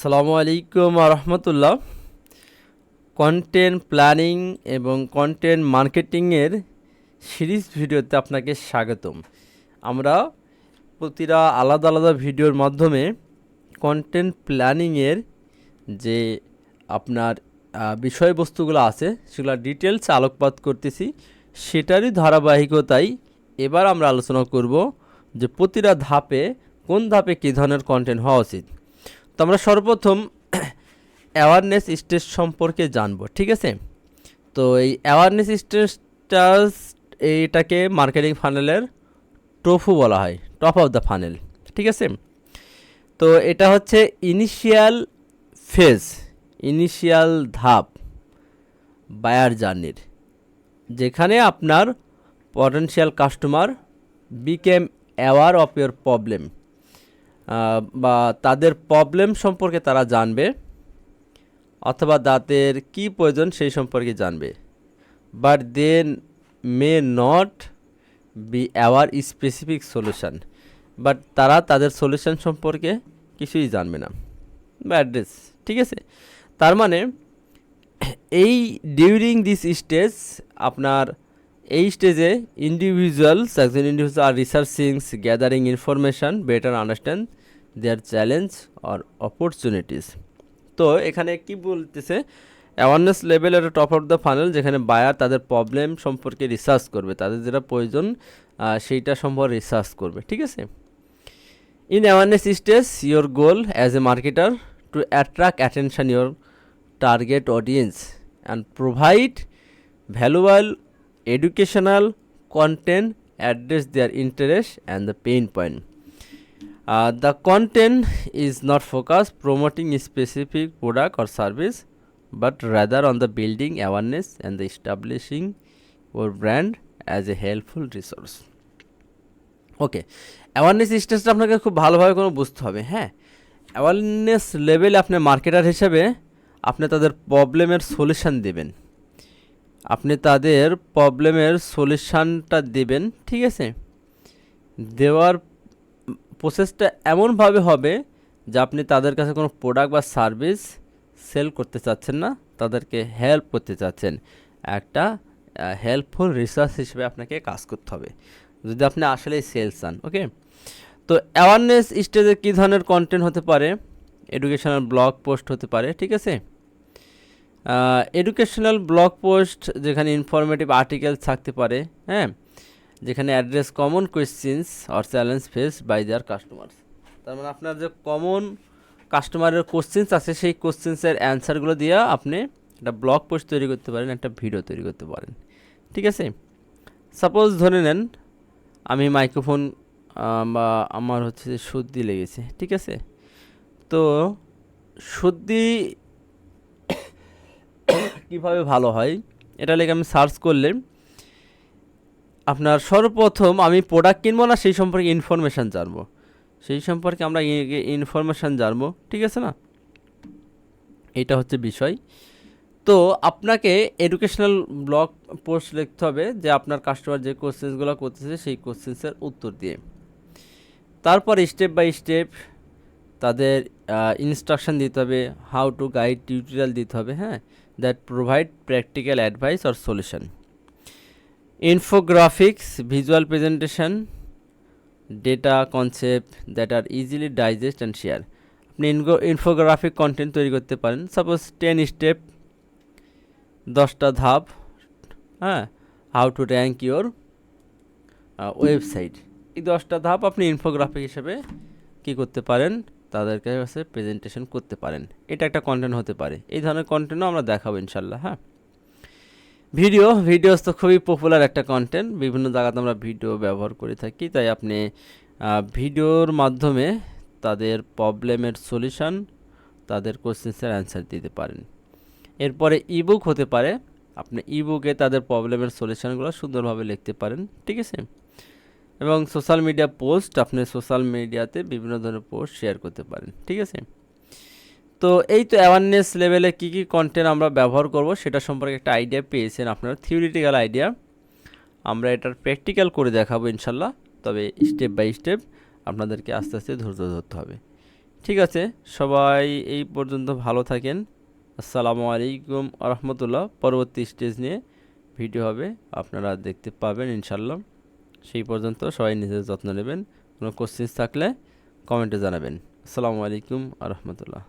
আসসালামু আলাইকুম রহমতুল্লাহ। Content planning এবং কন্টেন্ট মার্কেটিংয়ের সিরিজ ভিডিওতে আপনাকে স্বাগতম। আমরা প্রতিটা আলাদা আলাদা ভিডিওর মাধ্যমে কন্টেন্ট প্ল্যানিংয়ের যে আপনার বিষয়বস্তুগুলো আছে সেগুলো ডিটেলস আলোকপাত করতেছি। সেটারই ধারাবাহিকতায় এবার আমরা আলোচনা করব যে প্রতিটা ধাপে কোন ধাপে কী ধরনের কন্টেন্ট হওয়া উচিত। তো আমরা সর্বপ্রথম অ্যাওয়ারনেস স্টেজ সম্পর্কে জানবো, ঠিক আছে? তো এই অ্যাওয়ারনেস স্টেজটা এইটাকে মার্কেটিং ফানেলের টফু বলা হয়, টপ অফ দ্য ফানেল, ঠিক আছে? তো এটা হচ্ছে ইনিশিয়াল ফেজ, ইনিশিয়াল ধাপ বায়ার জার্নির, যেখানে আপনার potential customer became aware of your problem, বা তাদের প্রবলেম সম্পর্কে তারা জানবে অথবা তাদের কী প্রয়োজন সেই সম্পর্কে জানবে। But then may not be aware specific solution, but তারা তাদের সলিউশন সম্পর্কে কিছুই জানবে না বা অ্যাড্রেস, ঠিক আছে? তার মানে এই ডিউরিং দিস স্টেজ, আপনার এই স্টেজে individuals are researchings, gathering information, better understand their challenge or opportunities. তো এখানে কি বলতেছে, অ্যাওয়ারনেস লেভেল এর টপ অফ দ্য ফানেল, যেখানে বায়ার তাদের প্রবলেম সম্পর্কে রিসার্চ করবে, তাদের যেটা প্রয়োজন সেইটা সম্পর্কে রিসার্চ করবে, ঠিক আছে? In awareness stage your goal as a marketer two attract attention your target audience and provide valuable educational content address their interest and the pain point. The content is not focused promoting a specific product or service, but rather on the building awareness and the establishing your brand as a helpful resource. Okay, awareness স্টেজটা আপনাকে খুব ভালোভাবে কোনো বুঝতে হবে। হ্যাঁ, awareness লেভেলে আপনি মার্কেটার হিসেবে আপনি তাদের প্রবলেমের সলিউশন দেবেন, আপনি তাদের প্রবলেমের সলিউশানটা দেবেন, ঠিক আছে? দেওয়ার প্রসেসটা এমনভাবে হবে যে আপনি তাদের কাছে কোনো প্রোডাক্ট বা সার্ভিস সেল করতে চাচ্ছেন না, তাদেরকে হেল্প করতে চাচ্ছেন। একটা হেল্পফুল রিসার্চ হিসেবে আপনাকে কাজ করতে হবে যদি আপনি আসলেই সেলস চান। ওকে, তো অ্যাওয়ারনেস স্টেজে কী ধরনের কন্টেন্ট হতে পারে? এডুকেশনাল ব্লগ পোস্ট হতে পারে, ঠিক আছে? এডুকেশনাল ব্লগ পোস্ট, যেখানে ইনফরমেটিভ আর্টিকেল থাকতে পারে, হ্যাঁ, যেখানে address common questions or challenge face by their customers. তার মানে আপনার যে কমন কাস্টমারের কোশ্চেন্স আছে সেই কোশ্চেন্সের অ্যান্সারগুলো দিয়ে আপনি একটা ব্লগ পোস্ট তৈরি করতে পারেন, একটা ভিডিও তৈরি করতে পারেন, ঠিক আছে? সাপোজ ধরে নেন আমি মাইক্রোফোন বা আমার হচ্ছে যে সর্দি লেগেছে, ঠিক আছে? তো সর্দি কীভাবে ভালো হয় এটা লেগে আমি সার্চ করলে আপনার সর্বপ্রথম আমি প্রোডাক্ট কিনবো না, সেই সম্পর্কে ইনফরমেশান জানবো, সেই সম্পর্কে আমরা ইনফরমেশান জানবো, ঠিক আছে না? এটা হচ্ছে বিষয়। তো আপনাকে এডুকেশনাল ব্লগ পোস্ট লিখতে হবে যে আপনার কাস্টমার যে কোশ্চেন্সগুলো করতেছে সেই কোশ্চেন্সের উত্তর দিয়ে, তারপর স্টেপ বাই স্টেপ তাদের ইনস্ট্রাকশন দিতে হবে, হাউ টু গাইড টিউটোরিয়াল দিতে হবে, হ্যাঁ, that provide practical advice or solution. Infographics, visual presentation, data concept that are easily digest and share. আপনি ইনফোগ্রাফিক কন্টেন্ট তৈরি করতে পারেন, সাপোজ 10 স্টেপ, 10টা ধাপ, হ্যাঁ, how to rank your website. এই 10টা ধাপ আপনি ইনফোগ্রাফিক হিসেবে কী করতে পারেন, তাদের কাছে প্রেজেন্টেশন করতে পারেন। এটা একটা কন্টেন্ট হতে পারে। এই ধরনের কন্টেন্টও আমরা দেখাবো ইনশাল্লাহ। হ্যাঁ, ভিডিওস তো খুবই পপুলার একটা কন্টেন্ট, বিভিন্ন জায়গাতে আমরা ভিডিও ব্যবহার করে থাকি, তাই আপনি ভিডিওর মাধ্যমে তাদের প্রবলেমের সলিউশন, তাদের কোশ্চেন্সের অ্যান্সার দিতে পারেন। এরপরে ইবুক হতে পারে, আপনি ইবুকে তাদের প্রবলেমের সলিউশনগুলো সুন্দরভাবে লিখতে পারেন, ঠিক আছে? এবং সোশ্যাল মিডিয়া পোস্ট, আপনি সোশ্যাল মিডিয়াতে বিভিন্ন ধরনের পোস্ট শেয়ার করতে পারেন, ঠিক আছে? তো এই তো অ্যাওয়ারনেস লেভেলে কী কী কন্টেন্ট আমরা ব্যবহার করব সেটা সম্পর্কে একটা আইডিয়া পেয়েছেন আপনারা, থিওরিটিক্যাল আইডিয়া। আমরা এটার প্র্যাকটিক্যাল করে দেখাবো ইনশাল্লাহ, তবে স্টেপ বাই স্টেপ আপনাদেরকে আস্তে আস্তে ধৈর্য ধরতে হবে, ঠিক আছে, সবাই এই পর্যন্ত ভালো থাকেন। আসসালামু আলাইকুম আ রহমতুল্লাহ। পরবর্তী স্টেজ নিয়ে ভিডিও হবে, আপনারা দেখতে পাবেন ইনশাল্লাহ। সেই পর্যন্ত সবাই নিজের যত্ন নেবেন। কোনো কোশ্চেন থাকলে কমেন্টে জানাবেন। আসসালামু আলাইকুম আ রহমতুল্লাহ।